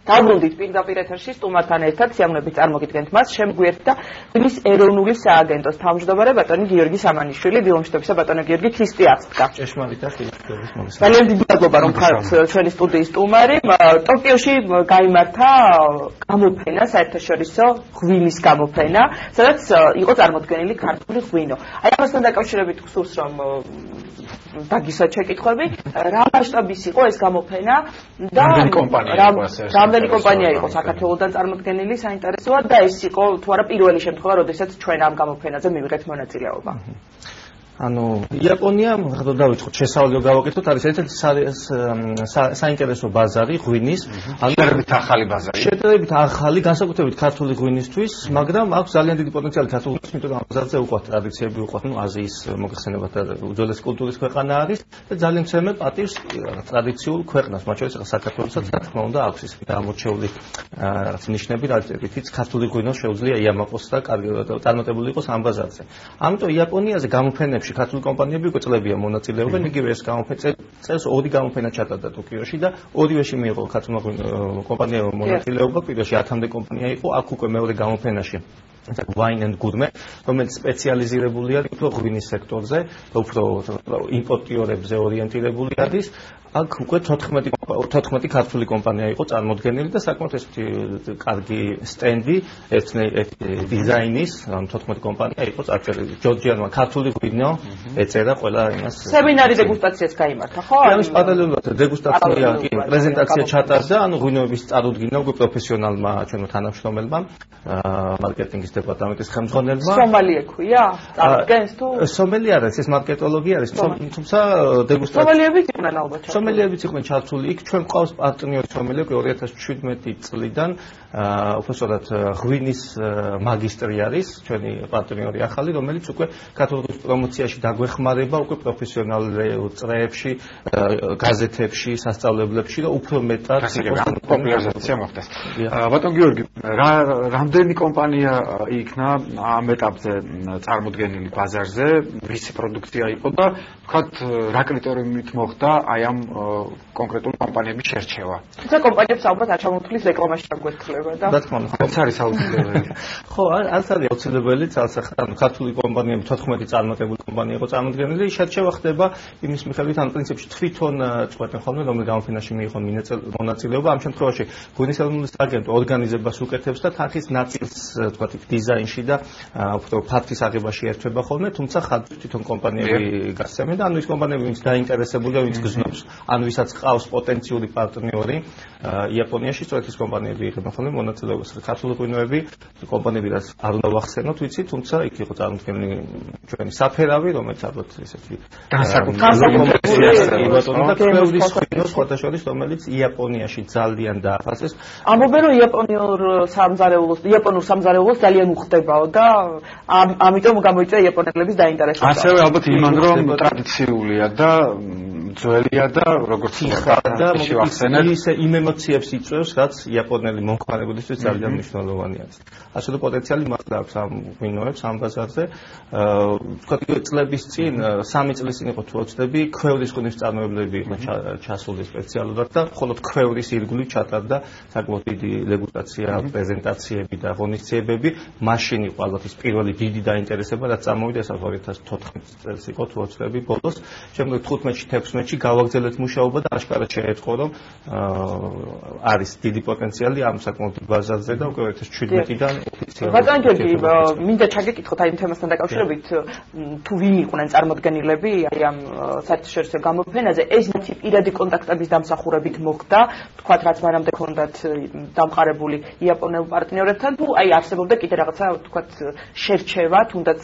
დაბრუნდით პირდაპირ ეთერში სტუმართან ერთად სიამოვნებით წარმოგიდგენთ მას შემგვიერთდა ღვინის ეროვნული სააგენტოს თავმჯდომარე ბატონი გიორგი სამანიშვილი დილომშტებისა ბატონო გიორგი ქრისტიაცკა ჭეშმარიტ ახლა ძალიან დიდი მადლობა რომ ხართ ჩვენი სტუდიის სტუმარი ტოკიოში გაიმართა გამოფენა საერთაშორისო ღვინის გამოფენა სადაც იყო წარმოდგენილი ქართული ღვინო აი ამასთან დაკავშირებით გსურს რომ დაგისვა შეკითხვები რა მასშტაბის იყო ეს გამოფენა და რამდენი კომპანია იყო საქართველოსთან წარმოდგენილი საინტერესოა და ეს იყო თუ არა პირველი შემთხვევა როდესაც ჩვენ ამ გამოფენაზე მივიღეთ მონაწილეობა ანუ იაპონია ხდება დავიწყოთ შესავალო გავაკეთოთ არის ერთ-ერთი საინტერესო ბაზარი ღვინის შედარებით ახალი ბაზარი შედარებით ახალი განსაკუთრებით ქართული ღვინისთვის მაგრამ აქვს ძალიან დიდი პოტენციალი ქართული ღვინის იმიტომ რომ ამ ბაზარზე უკვე ტრადიციები უკვე აზიის მოგხსენებათ და უძველესი კულტურის ქვეყანა არის და ძალიან ცემე პატივს ტრადიციულ ქვეყნას მათ შორის საქართველოსაც რა თქმა უნდა აქვს ის ამორჩეული რაღაც ნიშნები რითიც ქართული ღვინო შეუძლია იამაყოს და წარმატებული იყოს ამ ბაზარზე ამიტომ იაპონიაზე გამოფენებში ქართული კომპანიები უკვე წლებია მონაწილეობენ იგივე ეს გამოფენა წელს 2 გამოფენა ჩატარდა ტოკიოში და ორივეში მიიღო ქართულმა კომპანიებმა მონაწილეობა პირველში 10-მდე კომპანია იყო აქ უკვე მეორე გამოფენაში Wine and Gourmet, რომელიც სპეციალიზირებული არის უფრო ღვინის სექტორზე, უფრო იმპორტიორებზე ორიენტირებული არის. აქ უკვე 14 ქართული კომპანია იყო წარმოდგენილი და საკმაოდ ესეთი კარგი სტენდი, ერთი დიზაინის, 14 კომპანია იყო წარწერილი. ჯორჯიანმა ქართული ღვინო ეწერა ყველა იმას. სემინარი დეგუსტაციას გაიმართა, ხო? ამის პარალელურად დეგუსტაცია, კი, პრეზენტაცია ჩატარდა, ანუ ღვინოების წარუდგინა უკვე პროფესიონალმა ჩვენო თანამშრომელმა, მარკეტინგის დეპარტამენტის ხელმძღვანელმა. სომალი ექვია? წარდგენს თუ? სომელი არის, ეს მარკეტოლოგი არის, თუმცა დეგუსტაცია. სომელიებიც იყვნენ ალბათ. სომელიებიც იყვნენ ჩართული იქ, ჩვენ ყავს პარტნიორი სომელიები 2017 წლიდან, უბრალოდ ღვინის მაგისტრი არის, ჩვენი პარტნიორი ახალი, რომელიც უკვე ქართული პრომოციაში დაგვეხმარება უკვე პროფესიონალ წრეებში, გაზეთებში, სასწავლებლებში და უფრო მეტად პოპულარიზაცია მოხდეს. ბატონ გიორგი, რამდენი კომპანია იქნა ამ ეტაპზე წარმოდგენილი ბაზარზე, ვისი პროდუქცია იყო და ვთქვათ, რა კრიტერიუმით მოხდა აი ამ კონკრეტული კომპანიების შერჩევა? თუმცა კომპანიებს ალბათ არ ჩამოთვლის რეკლამაში დაგვეთქლება და რა თქმა უნდა, ეს არის აუცილებელი. ხო, არც არის აუცილებელი, ანუ ქართული კომპანიები 14 წარმატებული კომპანია იყო წარმოდგენილი, შერჩევა ხდება იმის მიხედვით, ან პრინციპში თვითონ წყვეტენ ხოლმე, რომელ გამოფენაში მიიღონ მონაწილეობა, ამ შემთხვევაში ღვინის ეროვნული სააგენტო ორგანიზებას უკეთებს და თანხის ნაწილს, თქვათ, დიზაინში და უფრო ფაქტის აღებაში ერთვება ხოლმე, თუმცა ხალხი თვითონ კომპანიები გასცემენ და ანუ ის კომპანიები, ვინც დაინტერესებულია, ვინც გზნობს, ან ვისაც ყავს პოტენციური პარტნიორი იაპონიაში, სწორედ ის კომპანიები იღებენ ხოლმე მონაწილეობას. ქართული ღვინოები კომპანიები რაც არ უნდა ვახსენოთ, ვიცი, თუმცა იქ იყო წარმოდგენილი ჩვენი საფერავი, რომელიც ალბათ ესეთი განსაკუთრებული და ქვეყნის ღვინოს სხვათა შორის, რომელიც იაპონიაში ძალიან დააფასეს. ამბობენ, რომ იაპონურ სამზარეულოს ძალიან უხდებაო და ამიტომ გამოიწვია იაპონელების დაინტერესება. ასევე ალბათ იმან რომ ტრადიციულია და ძველია და როგორც ხარ ისე იმ ემოციებს იწვევს, რაც იაპონელი მომხმარებლისთვის ძალიან მნიშვნელოვანი არის. ასევე პოტენციალი მართლა აქვს ამ ღვინოებს ამ ბაზარზე. ვთქვათ, წლების წინ 3 წლის წინ იყო თუ ვწდები, ქვევრის ღვინის წარმოებლები იყო ჩასული სპეციალურად და მხოლოდ ქვევრის ირგვლივ ჩატარდა საკმაოდ დიდი დეგუსტაცია, პრეზენტაციები და ღონისძიებები. მაშინ იყო ალბათ ის პირველი დიდი დაინტერესება, რაც წამოვიდა 2014 წელს იყო თუ ვწდები ბოლოს. შემდგომ 15-16 გავაგრძელეთ მუშაობა და აშკარად შეეწყო, რომ არის დიდი პოტენციალი ამ საკმაოდ ბაზარზე და უკვე 2017-დან ოფიციალურად. ბატონ გიორგი, მინდა ჩაგეკითხოთ აი ამ თემასთან დაკავშირებით, თუ ვინ იყვნენ წარმოდგენილები აი ამ საერთაშორისო გამოფენაზე, ეს მათი პირადი კონტაქტების დამსახურებით მოხდა, თქვათ, რაც მანამდე ჰქონდათ დამყარებული იაპონელ პარტნიორებთან, თუ აი არსებობდა კიდე რაღაცა, თქვათ, შერჩევა, თუნდაც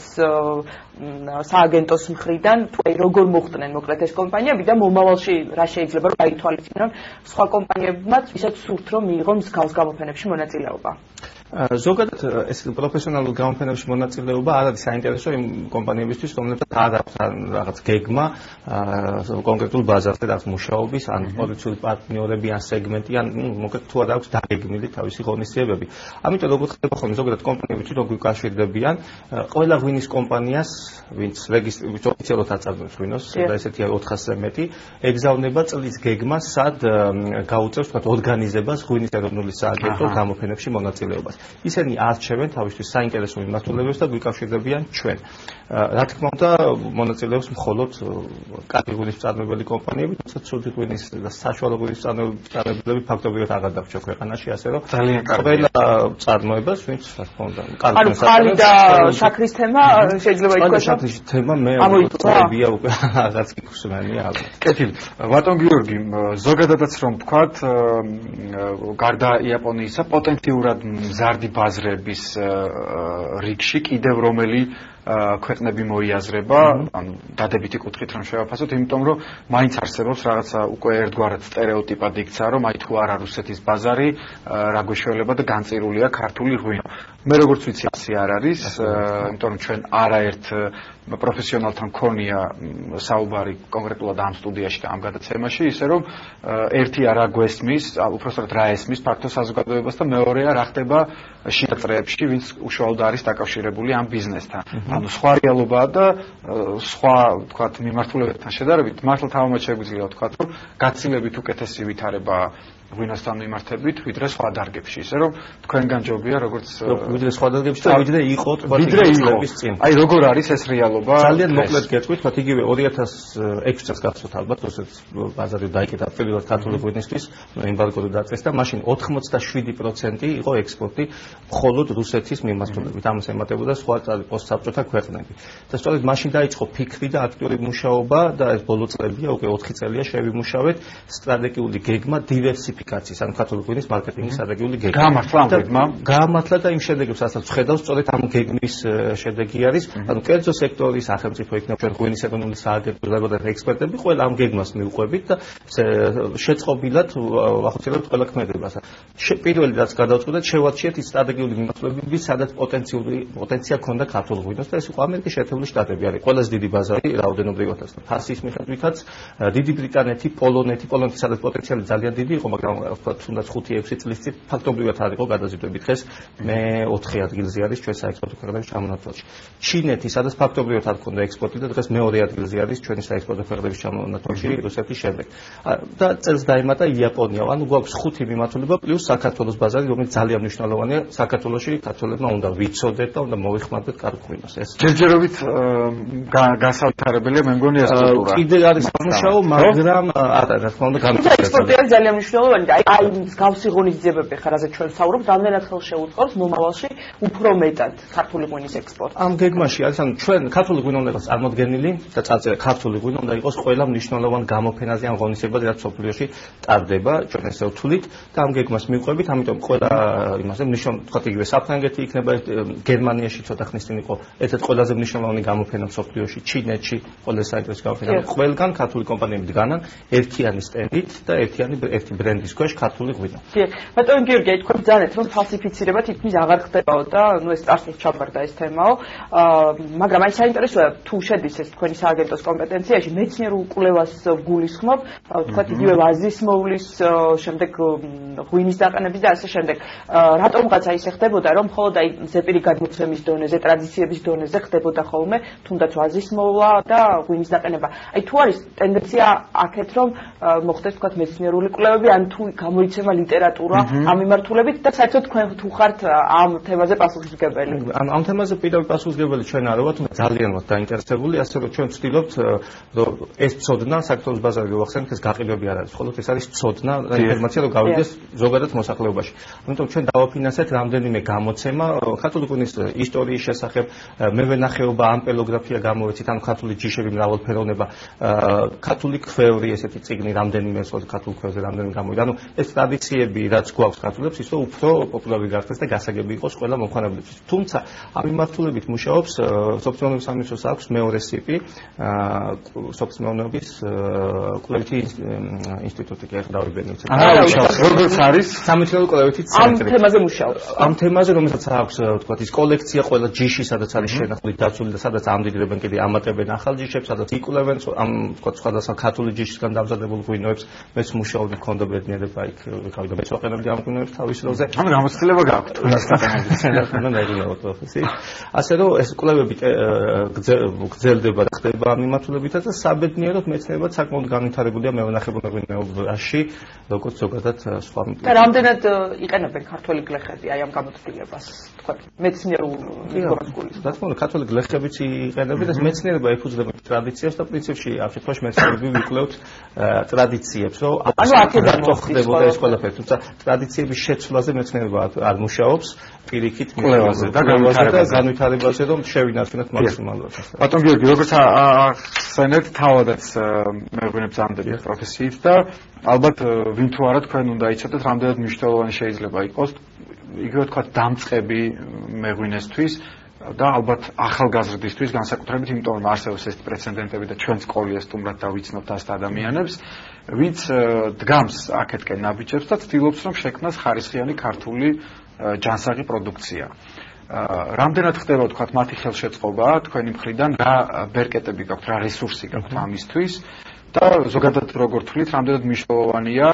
სააგენტოს მხრიდან, თუ აი როგორ მოხდნენ მოკლედ ეს კომპანიები და მომავალში რა შეიძლება რომ გაითვალისწინონ სხვა კომპანიებმაც, ვისაც სურთ რომ მიიღონ მსგავს გამოფენებში მონაწილეობა. ზოგადად ეს პროფესიონალურ გამოფენებში მონაწილეობა არ არის საინტერესო იმ კომპანიებისთვის, რომლებსაც არ აქვს რაღაც გეგმა კონკრეტულ ბაზარზე რაღაც მუშაობის, ან პოზიციური პარტნიორები, ან სეგმენტი, ან მოკლედ თუ არ აქვს დაგეგმილი თავისი ღონისძიებები. ამიტომ როგორც ხდება ხოლმე ზოგადად კომპანიები თვითონ გვიკავშირდებიან, ყველა ღვინის კომპანიას, ვინც ოფიციალურად აწარმოებს ღვინოს, და ესეთი 400-ზე მეტი, ეგზავნება წლის გეგმა, სად გაუწევს თქვათ ორგანიზებას ღვინის ეროვნული სააგენტო გამოფენებში მონაწილეობას. ისინი არჩევენ თავისთვის საინტერესო მიმართულებებს და გვიკავშირდებიან ჩვენ. რა თქმა უნდა, მონაწილეობს მხოლოდ კარგი ღვინის მწარმოებელი კომპანიები, თუმცა ცუდი ღვინის და საშუალო ღვინის მწარმოებლები ფაქტობრივად აღარ დაგვრჩა ქვეყანაში, ასე რომ ყველა მწარმოებას, ვინც რა თქმა უნდა, კარგი ხალი და შაქრის თემა შეიძლება ითქვას. შაქრის თემა მე ამოიწევია უკვე აღარც გიხსენია ალბათ. კეთილი. ბატონ გიორგი, ზოგადადაც რომ ვთქვათ, გარდა იაპონიისა პოტენციურად მზარდი ბაზრების რიგში კიდევ რომელი ქვეყნები მოიაზრება, ანუ დადებითი კუთხით რომ შევაფასოთ, იმიტომ რომ მაინც არსებობს რაღაცა უკვე ერთგვარად სტერეოტიპად იქცა, რომ აი თუ არა რუსეთის ბაზარი, რა გვეშველება და განწირულია ქართული ღვინო. მე როგორც ვიცი, ასე არ არის, იმიტომ რომ ჩვენ არაერთ პროფესიონალთან ქონია საუბარი კონკრეტულად ამ სტუდიაში და ამ გადაცემაში, ისე რომ ერთი არა გვესმის, უпростоრად რა ესმის ფაქტო საზოგადოებას და მეორეა რა ხდება შეწრეებში, ვინც უშუალოდ არის დაკავშირებული ამ ბიზნესთან. ანუ სხვა რეალობაა და სხვა, ვთქვათ, მიმართულებებთან შედარებით მართლა თამამად შეგვიძლია ვთქვათ, რომ გაცილებით უკეთესი ვითარება ღვინოსთან მიმართებით, ვიდრე სხვა დარგებში, ისე რომ თქვენ განჯობია, როგორც ვიდრე სხვა დარგებში და ვიდრე იყო წლების წინ. აი როგორ არის ეს რეალობა? ძალიან მოკლედ გეტყვით, მათ იგივე 2006 წელს გახსოვთ ალბათ, რუსეთის ბაზარი დაიკეტა პირველად ქართული ღვინისთვის, ემბარგო დაწყეს და მაშინ 87% იყო ექსპორტი მხოლოდ რუსეთის მიმართულებით. ამას ემატებოდა სხვა პოსტსაბჭოთა ქვეყნები. და სწორედ მაშინ დაიწყო ფიქრი და აქტიური მუშაობა და ეს ბოლო წლებია, უკვე 4 წელია შევიმუშავეთ სტრატეგიული გეგმა დივერსიფიკაციის, ანუ ქართული ღვინის მარკეტინგის სტრატეგიული გეგმა. გაამართლა და იმ შედეგებს, რასაც ვხედავთ, სწორედ ამ გეგმის შედეგი არის, ანუ კერძო სექტორის სახელმწიფო იქნება ჩვენ ღვინის ეროვნული სააგენტო და ექსპერტები ყველა ამ გეგმას მიუყვებით და შეწყობილად ახორციელებთ ყველა ქმედებას. პირველი რაც გადავწყვეტეთ, შევარჩიეთ ის სტრატეგიული მიმართულებები, სადაც პოტენცია ქონდა ქართულ ღვინოს და ეს იყო ამერიკის შეერთებული შტატები არის ყველაზე დიდი ბაზარი რაოდენობრივადაც და ფასის მიხედვითაც დიდი ბრიტანეთი, პოლონეთი, სადაც პოტენციალი ძალიან დიდი იყო, მაგრამ თუნდაც 5-6 წლის წინ ფაქტობრივად არ იყო გადაზიდვები. დღეს მე 4 ადგილზე არის ჩვენ საექსპორტო ქვეყნების ჩამონათვალში. ჩინეთი, სადაც ფაქტობრივად არ ქონდა ექსპორტი და დღეს მეორე ადგილზე არის ჩვენი საექსპორტო ქვეყნების ჩამონათვალში რუსეთის შემდეგ. და წელს დაემატა იაპონია. ანუ გვაქვს 5 მიმართულება პლუს საქართველოს ბაზარი, რომელიც ძალიან მნიშვნელოვანია. საქართველოში ქართველებმა უნდა ვიცოდეთ და უნდა მოიხმარდეთ კარგ ღვინოს. ეს ჯერჯერობით განსაკუთრებელია მე მგონი ეს კულტურა. კიდე არის სამუშაო, მაგრამ არა, რა თქმა უნდა განვითარდება. ექსპორტი არის ძალიან მნიშვნელოვანი და აი მსგავსი ღონისძიებები ხარ, რაზეც ჩვენ ვსაუბრობთ, რამდენად ხელს შეუწყობს მომავალში უფრო მეტად ქართული ღვინის ექსპორტს. ამ გეგმაში არის, ანუ ჩვენ ქართული ღვინო უნდა იყოს წარმოდგენილი და წარწერა ქართული ღვინო უნდა იყოს ყველა მნიშვნელოვან გამოფენაზე ან ღონისძიებაზე, რაც სოფლიოში ტარდება, ჩვენ ესე ვთვლით და ამ გეგმას მივყვებით, ამიტომ ყველა იმაზე თქვათ იგივე საფრანგეთი იქნება, გერმანიაში ცოტა ხნის წინ იყო ერთ-ერთი ყველაზე მნიშვნელოვანი გამოფენა სოფლიოში, ჩინეთში ყველა საინტერესო გამოფენა. ყველგან ქართული კომპანიები დგანან ერთიანი სტენდით და ერთი ბრენდის ქვეშ ქართული ღვინო. დიახ, ბატონ გიორგი, თქვენ ბრძანეთ, რომ ფალსიფიცირება თითქმის აღარ ხდებაო და ნუ ეს წარსულს ჩაბარდა ეს თემაო. მაგრამ აი საინტერესოა თუ შედის ეს თქვენი სააგენტოს კომპეტენციაში, მეცნიერულ კვლევას გულისხმობ, თქვათ იგივე ვაზის მოვლის, შემდეგ ღვინის დაყენების და ასე შემდეგ. რატომღაც აი ესე ხდებოდა, რომ მხოლოდ აი ზეპირი გადმოცემის დონეზე, ტრადიციების დონეზე ხდებოდა ხოლმე, თუნდაც ვაზის მოვლა და ღვინის დაყენება. აი თუ არის ტენდენცია აქეთ, რომ მოხდეს თქვათ მეცნიერული კვლევები, ან თუ გამოიცემა ლიტერატურა ამ მიმართულებით და საერთოდ თქვენ თუ ხართ ამ თემაზე პასუხისმგებელი. ამ თემაზე პირდაპირ პასუხისმგებელი ჩვენ არ ვართ, ძალიან ვართ დაინტერესებული, ასე რომ ჩვენ ვცდილობთ რომ ეს ცოდნა საქართველოს ბაზარზე ვახსენოთ, ეს გაყიდვები არ არის, ხოლო ეს არის ცოდნა და ინფორმაცია რომ გავიდეს ზოგადად მოსახლეობაში. ამიტომ ჩვენ დავაფინანსეთ რამდენიმე გამოცემა ქართული ღვინის ისტორიის შესახებ, მევენახეობა, ამპელოგრაფია გამოვეცით, ანუ ქართული ჯიშები მრავალფეროვნება, ქართული ქვევრი, ესეთი წიგნი რამდენიმე ქართულ ქვევრზე რამდენიმე გამოვიდა. ანუ ეს ტრადიციები რაც გვაქვს ქართულებს ისო უფრო პოპულარული გახდეს და გასაგები იყოს ყველა მომხმარებელთვის. თუმცა ამ მიმართულებით მუშაობს სოფტმეურნეობის სამინისტროს აქვს მეორე სიპი სოფტმეურნეობის კვლევითი ინსტიტუტი კი ახლა დავიბენებთ. როგორც არის სამეცნიერო კვლევითი ცენტრი. ამ თემაზე მუშაობს. ამ თემაზე რომელსაც აქვს თქვა ის კოლექცია ყველა ჯიში სადაც არის შენახული დაცული და სადაც ამდიდრებენ კიდე ამატებენ ახალ ჯიშებს სადაც იკვლევენ ამ თქვა სხვადასხვა ქართული ჯიშისგან დამზადებულ ღვინოებს მეც მუშაობდი მქონდა ბედნიერება იქ ვიყავი და მეც ვაყენებდი ამ ღვინოებს თავის როზე. ანუ გამოცდილება გაქვთ ასე რომ ეს კვლევები გრძელდება და ხდება ამ მიმართულებითაც და საბედნიეროდ მეცნიერებად საკმაოდ განვითარებულია მევენახებულ მეღვინეობაში როგორც ზოგადად სხვა. და რამდენად იყენებენ ქართველი გლეხები აი ამ გამოთვლებას თქვა მეცნიერულ ინფორმაციულ. რა თქმა უნდა ქართველი გლეხებიც იყენებენ და მეცნიერება ეფუძნება ტრადიციებს და პრინციპში ამ შემთხვევაში მეცნიერები ვიკვლევთ ტრადიციებს რომ ანუ აქედან ხდებოდა ეს ყველაფერი თუმცა ტრადიციების შეცვლაზე მეცნიერება არ მუშაობს პირიქით კვლევაზე და განვითარებაზე რომ შევინარჩუნოთ მაქსიმალურად. ბატონ გიორგი როგორც ახსენეთ თავადაც მეღვინებს ამდები პროფესიით და ალბათ ვინ თუ არა თქვენ უნდა იცოდეთ რამდენად მნიშვნელოვანი შეიძლება იყოს იგივე თქვა დამწყები მეღვინესთვის და ალბათ ახალგაზრდისთვის განსაკუთრებით იმიტომ რომ არსებობს ეს პრეცედენტები და ჩვენც სკოლია სტუმრად დავიცნობთ ასეთ ადამიანებს ვინც დგამს აქეთკენ ნაბიჯებს და ცდილობს რომ შექმნას ხარისხიანი ქართული ჯანსაღი პროდუქცია. რამდენად ხდება თქვა მათი ხელშეწყობა თქვენი მხრიდან რა ბერკეტები გაქვთ რა რესურსი გაქვთ ამისთვის და ზოგადად როგორ თვლით რამდენად მნიშვნელოვანია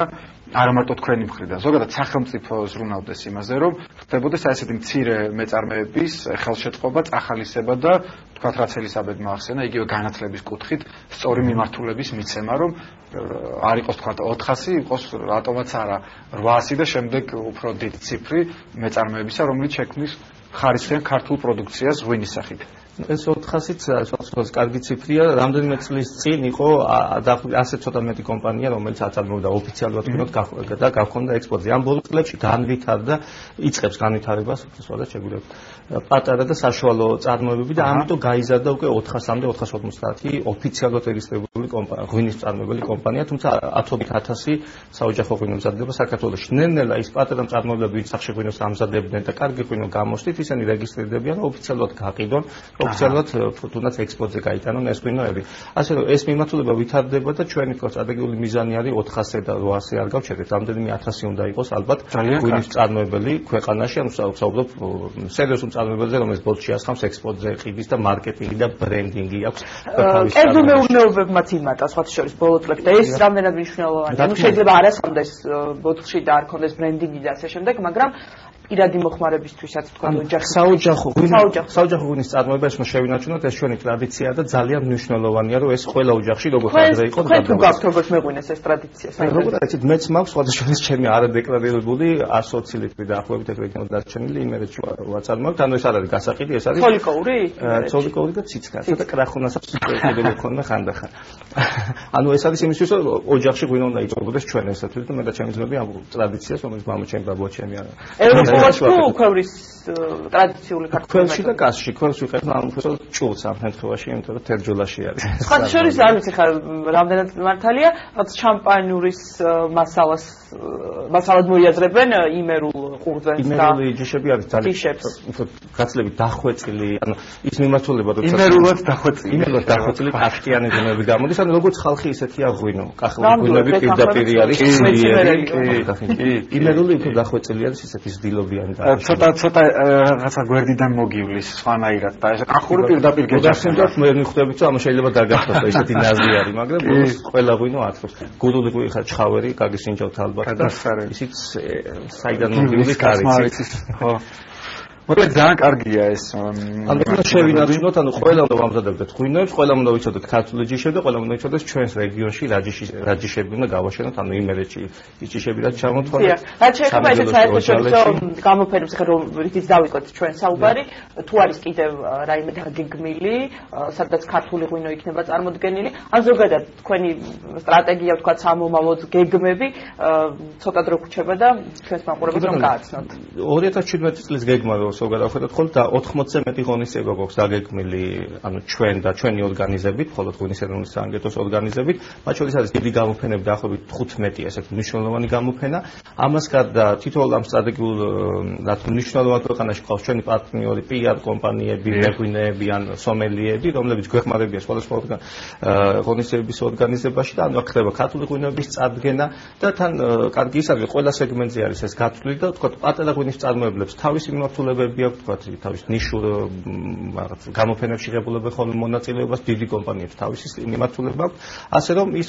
არა მარტო თქვენი მხრიდან ზოგადად სახელმწიფო ზრუნავდეს იმაზე რომ ხდებოდეს ესეთი მცირე მეწარმეების ხელშეწყობა წახალისება და თქვა რაც ელისაბედმა ახსენა იგივე განათლების კუთხით სწორი მიმართულების მიცემა რომ არ იყოს თქვა 400 იყოს რატომაც არა 800 და შემდეგ უფრო დიდი ციფრი მეწარმეებისა რომელიც შექმნის ხარისხიან ქართულ პროდუქციას ღვინის სახით. ეს 400-იც სოციალურად კარგი ციფრია. რამდენიმე წლის წინ იყო ასე ცოტა მეტი კომპანია, რომელიც აწარმოებდა ოფიციალურად ღვინოს და გაქონდა ექსპორტზე. ამ ბოლო წლებში განვითარდა, იწყებს განვითარებას, უბრალოდ შეგვიძლია პატარა და საშუალო წარმოებები და ამიტომ გაიზარდა უკვე 400-მდე 450 ოფიციალურად რეგისტრირებული ღვინის წარმოებელი კომპანია, თუმცა 10,000 საოჯახო ღვინო მზადდება საქართველოში. ნელ-ნელა ის პატარა წარმოებლები, ვინც სახში ღვინოს ამზადებდნენ და კარგი ღვინო გამოშლით, ისინი რეგისტრირდებიან, ოფიციალურად გაყიდონ, ოფიციალურად თუნდაც ექსპორტზე გაიტანონ ეს ღვინოები. ასე რომ ეს მიმართულება ვითარდება და ჩვენი სტრატეგიული მიზანი არის 400 და 800 არ გავჩერდეთ, რამდენიმე 1000 უნდა იყოს ალბათ ღვინის წარმოებელი ქვეყანაში, ანუ საუბრობ სერიოზულ წარმოებაზე, რომელიც ბოლოში ასხამს ექსპორტზე ყიდის და მარკეტინგი და ბრენდინგი აქვს. კერძო მეურნეობებმაც იმატა სხვათა შორის ბოლო წლებში და ეს რამდენად მნიშვნელოვანია. ანუ შეიძლება არ ასხამდეს ბოთლში და არ ქონდეს ბრენდინგი და ასე შემდეგ, მაგრამ პირადი მოხმარებისთვისაც თქვა ოჯახის საოჯახო ღვინის წარმოება ეს შევინარჩუნოთ ეს ჩვენი ტრადიციაა და ძალიან მნიშვნელოვანია რომ ეს ყველა ოჯახში როგორ ხდება იყო და თუ გაქვთ როგორც მეღვინეს ეს ტრადიცია როგორ იცით მეც მაქვს სხვადასხვა ჩემი არადეკლარირებული 120 ლიტრი დაახლოებით ეგრე იქნება დარჩენილი იმერეთში ვაწარმოებთ ანუ ეს არ არის გასაყიდი ეს არის ცოლიკოვრი და ციცქა ცოტა კრახუნასაც შეიძლება ქონდა ხანდახან ანუ ეს არის იმისთვის რომ ოჯახში ღვინო უნდა იწოვდეს ჩვენ ესეთვით და მე და ჩემი ძმები ამ ტრადიციას რომელიც მამაჩემი ბაბუაჩემი არის თუ ქვევრის ტრადიციული ქართველში და კასში ქვევს ვიყენებ ამ უბრალოდ ჭულს ამ შემთხვევაში იმიტომ რომ თერჯოლაში არის სხვა შორის არ ვიცი ხარ რამდენად მართალია შამპანურის მასალად მოიაზრებენ იმერულ ყურძენს და იმერული ჯიშები არის ძალიან გაცლებით დახვეწილი ანუ ის მიმართულება როცა იმერულად დახვეწილი კახტიანი ღვინოები გამოდის ანუ როგორც ხალხი ისეთია ღვინო ღვინოები პირდაპირ არის იმერული უფრო დახვეწილი არის ისეთი ძილობიანი და ცოტა რაღაცა გვერდიდან მოგივლის სხვანაირად და ეს კახური პირდაპირ გეჯახსენდათ მე მიხვდებით რომ შეიძლება დაგახსნათ ისეთი ნაზი არის მაგრამ ყველა ღვინო ათხოვს გულული ხარ ჩხავერი გაგისინჯავთ ალბათ და ისიც საიდან მოგივლის კარიც ხო მაგრამ ძალიან კარგია ეს ანუ შევინარჩუნოთ ანუ ყველა უნდა ვამზადებდეთ ღვინოებს ყველა უნდა ვიცოდეთ ქართული ჯიშები და ყველა უნდა ვიცოდეთ ჩვენს რეგიონში რა ჯიშები უნდა გავაშენოთ ანუ იმერეთში ის ჯიშები რაც ჩამოთვალეთ რაც შეეხება ეს საერთაშორისო გამოფენებს ხა რომ რითიც დავიკოთ ჩვენ საუბარი თუ არის კიდევ რაიმე დაგეგმილი სადაც ქართული ღვინო იქნება წარმოდგენილი ან ზოგადად თქვენი სტრატეგია თქვა სამომავლოდ გეგმები ცოტა დრო გრჩება და ჩვენს მაყურებელს რომ გააცნოთ 2017 წლის გეგმა როგორ დავხედოთ ხოლმე და 80-ზე მეტი ღონისძიება გვაქვს დაგეგმილი, ანუ ჩვენ და ჩვენი ორგანიზებით, მხოლოდ ღვინის ეროვნული საანგარიშოს ორგანიზებით, მათ შორის არის დიდი გამოფენები დაახლოებით 15 ესეთი მნიშვნელოვანი გამოფენა. ამას გარდა თითოეულ ამ სტრატეგიულ მნიშვნელოვან ქვეყანაში ყავს ჩვენი პარტნიორი, PR კომპანიები, მეღვინეები ან სომელიები, რომლებიც გვეხმარებიან სხვადასხვა ღონისძიების ორგანიზებაში და ანუ აქ ხდება ქართული ღვინოების წარდგენა და თან კარგი ის არის, ყველა სეგმენტზე არის ეს გათვლილი და თქვა პატარა ღვინის წარმოებლებს თავისი მიმართულებები აქვს, თქვა თავის ნიშურ გამოფენებში ღებულობენ ხოლმე მონაწილეობას, დიდი კომპანიებს თავისი მიმართულება აქვს, ასე რომ ის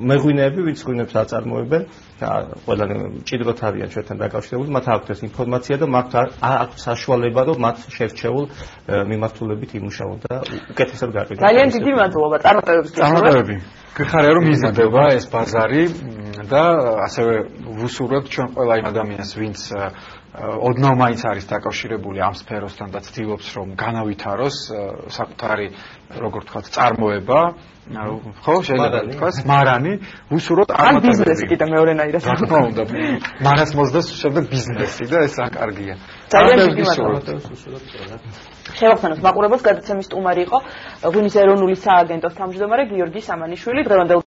მეღვინეები, ვინც ღვინებს აწარმოებენ, ყველა მჭიდროდ არიან ჩვენთან დაკავშირებული, მათ აქვთ ეს ინფორმაცია და მათ აქვთ საშუალება, რომ მათ შერჩეულ მიმართულებით იმუშაონ და უკეთესად გააკეთონ. ძალიან დიდი მადლობა წარმატებები. გიხარია რომ იზრდება ეს ბაზარი და ასევე ვუსურვებთ ჩვენ ყველა იმ ადამიანს, ვინც ოდნავ მაინც არის დაკავშირებული ამ სფეროსთან და ცდილობს რომ განავითაროს საკუთარი როგორ ვთქვათ წარმოება, ხო შეიძლება თქვას მარანი, ვუსურვოთ ამ ბიზნესი კიდე მეორენაირად. რა თქმა უნდა, მარასმოს და შემდეგ ბიზნესი და ეს აკარგია. ძალიან დიდი მადლობა. შევახსენოთ მაყურებელს, გადაცემის სტუმარი იყო ღვინის ეროვნული სააგენტოს თავმჯდომარე გიორგი სამანიშვილი. დღევანდელ